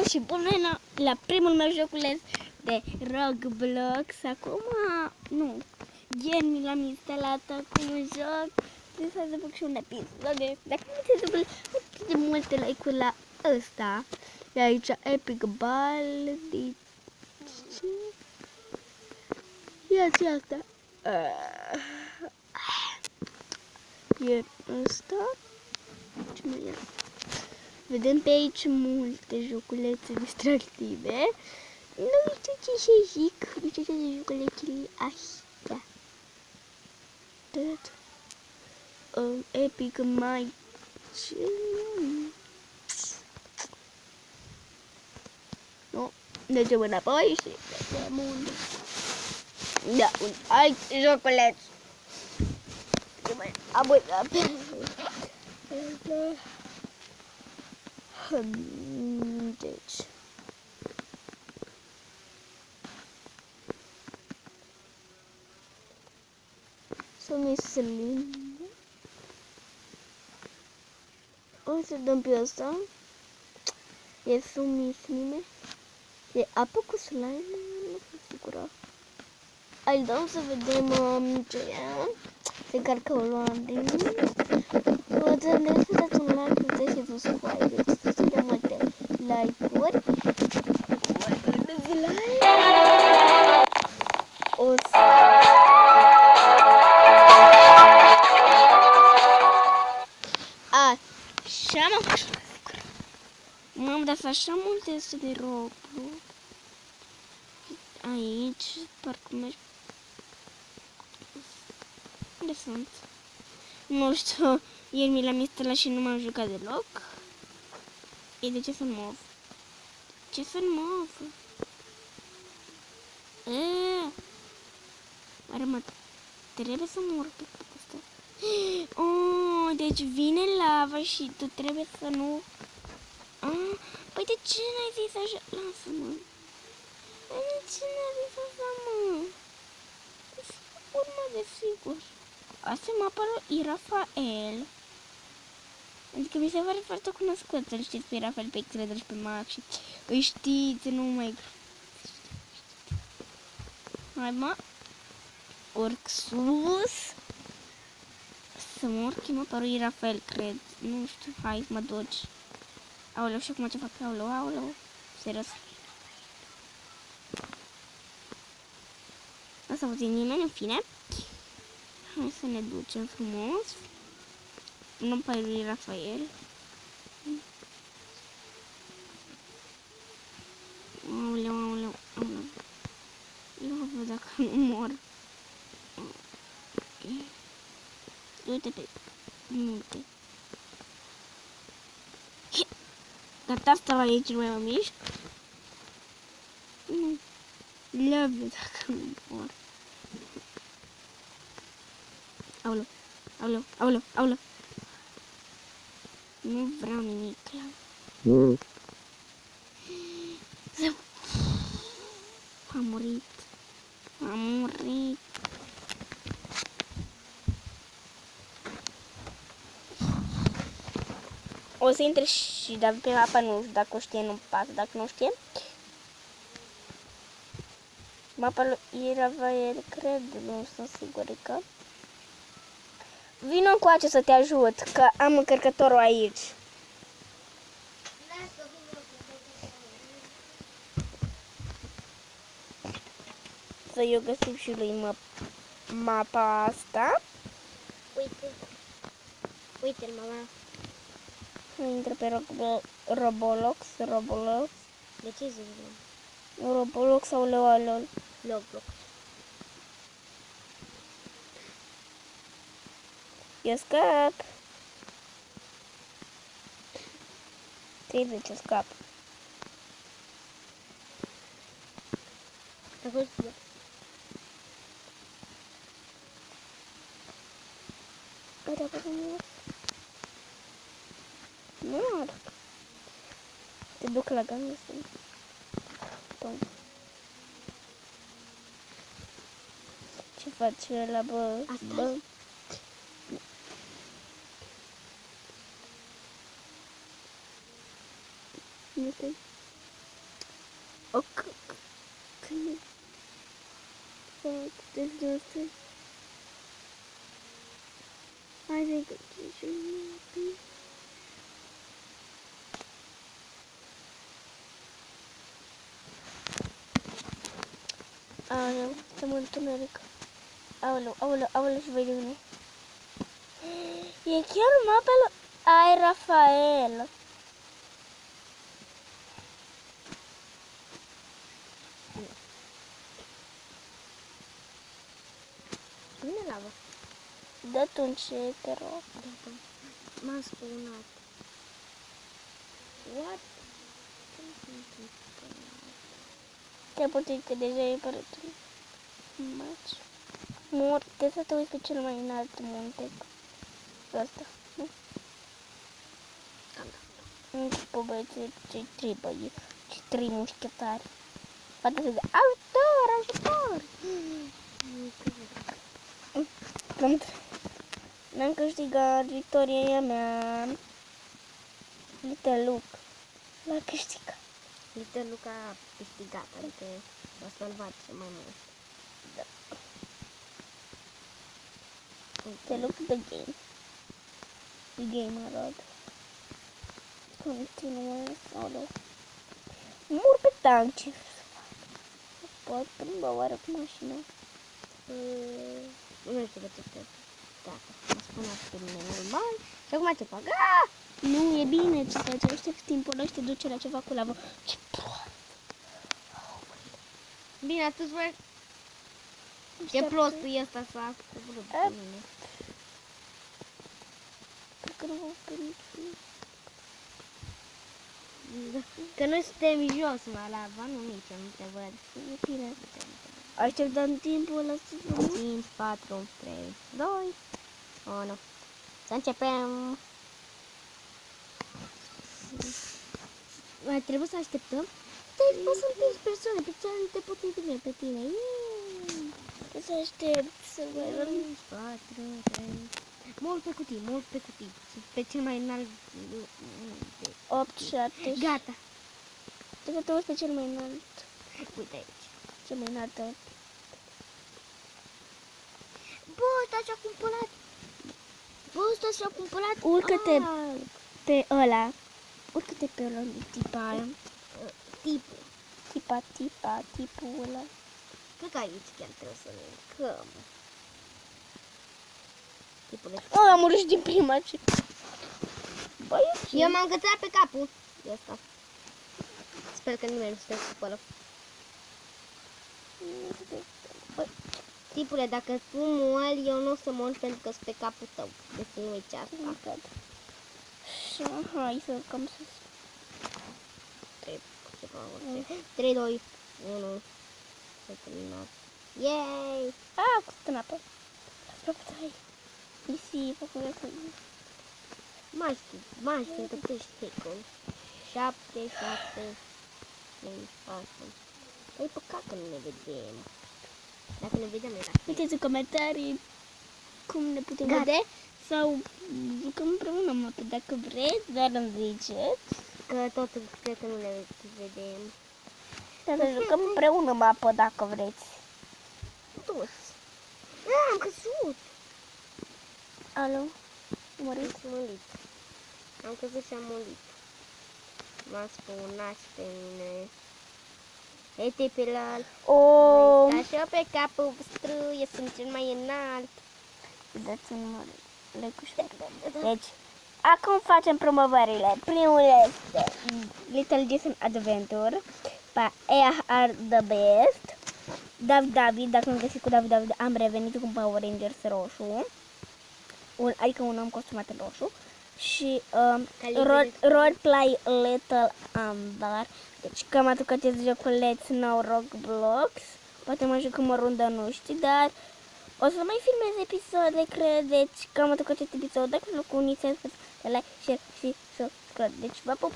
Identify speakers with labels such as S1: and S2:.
S1: și bun la primul meu joculeț de Roblox. Acum, nu, ieri mi l-am instalat acum un joc. Trebuie să fac și un episod. Dacă nu te duc atât de multe like-uri la ăsta. E aici Epic Ball. Ia-ți asta. E ăsta. Ce mai era? Vedem pe aici multe joculețe distractive. Nu știu ce să zic. Nu știu ce de joculețele astea. Epic mai... Nu. Mergem înapoi și vedem unde. Da, un alt joculeț. Ce mai abuzat. Deci. Să mi slim. O să dăm pe ăsta. E sumi slime. E apă cu slime. Nu sunt sigură. Îl dăm să vedem ce e. Se încarcă o loading. Vă gândesc să dați un like, puteți și subscribe. Deci să dăm multe like-uri. O să... Așa m-am dat așa multe este de Roblox. Aici, parcă merg. Unde sunt? Nu știu, ieri mi l-am instalat și nu m-am jucat deloc. E de ce să-l mov? Ce să-l mov? Oare mă trebuie să mă urc pe asta? Oh, deci vine lava și tu trebuie să nu... Păi de ce n-ai zis așa? Lasă-mă. De ce n-ai zis așa, mă? Urmă de sigur. Asta mă apără Irafael. Adică mi se pare foarte cunoscut să-l știți pe Irafael, pe Credă și pe Max și îi știți, nu mai... Hai mă, urc sus. Să mă urc, mă apără Irafael, cred. Nu știu, hai, mă duci. Aoleu, și acum ce fac? Aoleu, serios. Nu s-a văzut nimeni, în fine. Hai să ne ducem frumos. Nu pe lui Rafael. Aoleu. Eu văd dacă nu mor. Du-te pe munte. Gata, stau aici, nu mai mă mișc. Nu. Le văd dacă nu mor. Aoleu. Nu vreau nimic. Am murit. O să intre și dar pe mapa nu știu dacă o știe, nu pasă, dacă nu știe. Mapa lui Irafael, cred, nu sunt sigurică. Vino încoace să te ajut, că am încărcătorul aici. Să eu găsim și lui mapa asta.
S2: Uite-l, mama.
S1: Intră pe Roblox.
S2: De ce zici, mama?
S1: Roblox sau LOL?
S2: Roblox.
S1: Eu scap. 30 scap.
S2: Acolo știu.
S1: Nu arăt. Te duc la gang să... Ce face ăla, bă? Bă? O câine. Deci de asta. Hai de găsiți. Aoleu, suntem în întuneric. Aoleu, aoleu, aoleu și voi de mine. E chiar mapele. Ai, Rafael.
S2: Vine lava.
S1: Dă tu un ce, te rog.
S2: M-am spunat. What?
S1: Te putea că deja e părut un match. Mor, trebuie să te uiți pe cel mai înalt munte. Ăsta, nu? Cu băieții, cei trei băieți, cei trei mușchetari. Poate să zic, ajutor, ajutor! N-am câștigat, victoria e a mea. Little Luke l-a câștigat.
S2: Little Luke a câștigat, adică a salvat și mai mult.
S1: Da. Little Luke the game. The game arăt. Continuă sau mur pe tank, ce să fac? Pot plimba oare cu mașina?
S2: Nu știu de ce te... Gata, mă spuneați pe mine normal. Și acum ce fac?
S1: Nu, e bine ce faci. Aștept timpul ăla și te duce la ceva cu lavă. Ce prost!
S2: Bine, atunci voi... Ce prostul e ăsta să coboră pe mine.
S1: Cred că nu vă permit.
S2: Că noi suntem jos, mă, lava, nu nici, eu nu te văd.
S1: E bine. Așteptăm timpul ăla să vă
S2: 5, 4, 3, 2, 1. Să începem. Mai trebuie să așteptăm? Deci poți să împingi persoane, pe ce nu te pot împinge pe tine.
S1: Trebuie să aștept să vă
S2: 5, 4, 3. Mult pe cutii, mult pe cutii. Pe cel mai înalt.
S1: 8, 7.
S2: Gata.
S1: Trebuie să te uiți pe cel mai înalt.
S2: Uite aici.
S1: Cel mai înalt.
S2: Bă, ăsta și-a cumpărat. Bă, ăsta și-a cumpărat.
S1: Urcă-te pe ăla. Urcă-te pe ăla de tipa aia.
S2: Tipul.
S1: Tipul ăla.
S2: Cred că aici chiar trebuie să ne urcăm. Tipul ăsta.
S1: Oh, am murit din prima ce. Băi,
S2: Eu m-am gătat pe capul. E asta. Sper că nimeni nu se supără. Tipule, dacă tu mori, eu nu o să mor pentru că sunt pe capul tău. Deci nu uiți asta.
S1: Și hai să cam sus.
S2: 3, 2, 1. S-a terminat. Yay!
S1: Ah, cu în apă. Hai. Nisipă, cum e că...
S2: Mai știu că tu ești hecul. 7, 6, 5, 4. Păi păcat că nu ne vedem. Dacă ne vedem era.
S1: Uitați în comentarii cum ne putem
S2: Gata.
S1: vedea sau jucăm împreună mapă. Dacă vreți, doar îmi ziceți.
S2: Că tot cred că nu le vedem.
S1: Să jucăm împreună mapă dacă vreți.
S2: Toți. Am căzut.
S1: Alo? Mărit?
S2: Am murit. Am căzut și am murit. M-am spunat și pe mine. Uite pe la...
S1: O...
S2: Așa pe capul vostru, eu sunt cel mai înalt.
S1: Dați un like-ul și deci, acum facem promovările. Primul este Little Jason Adventure. Pe Air are the best. David, dacă nu găsiți cu David, am revenit cu Power Rangers roșu. Adică un om costumat în roșu. Și roleplay Little Amber. Deci cam atât acest joculeț nou Roblox. Poate mai jucăm o rundă, nu știu, dar o să mai filmez episoade, cred. Deci cam atât acest episod. Dacă vă plăcut, uniți-vă, like, share și subscribe. Deci vă pup!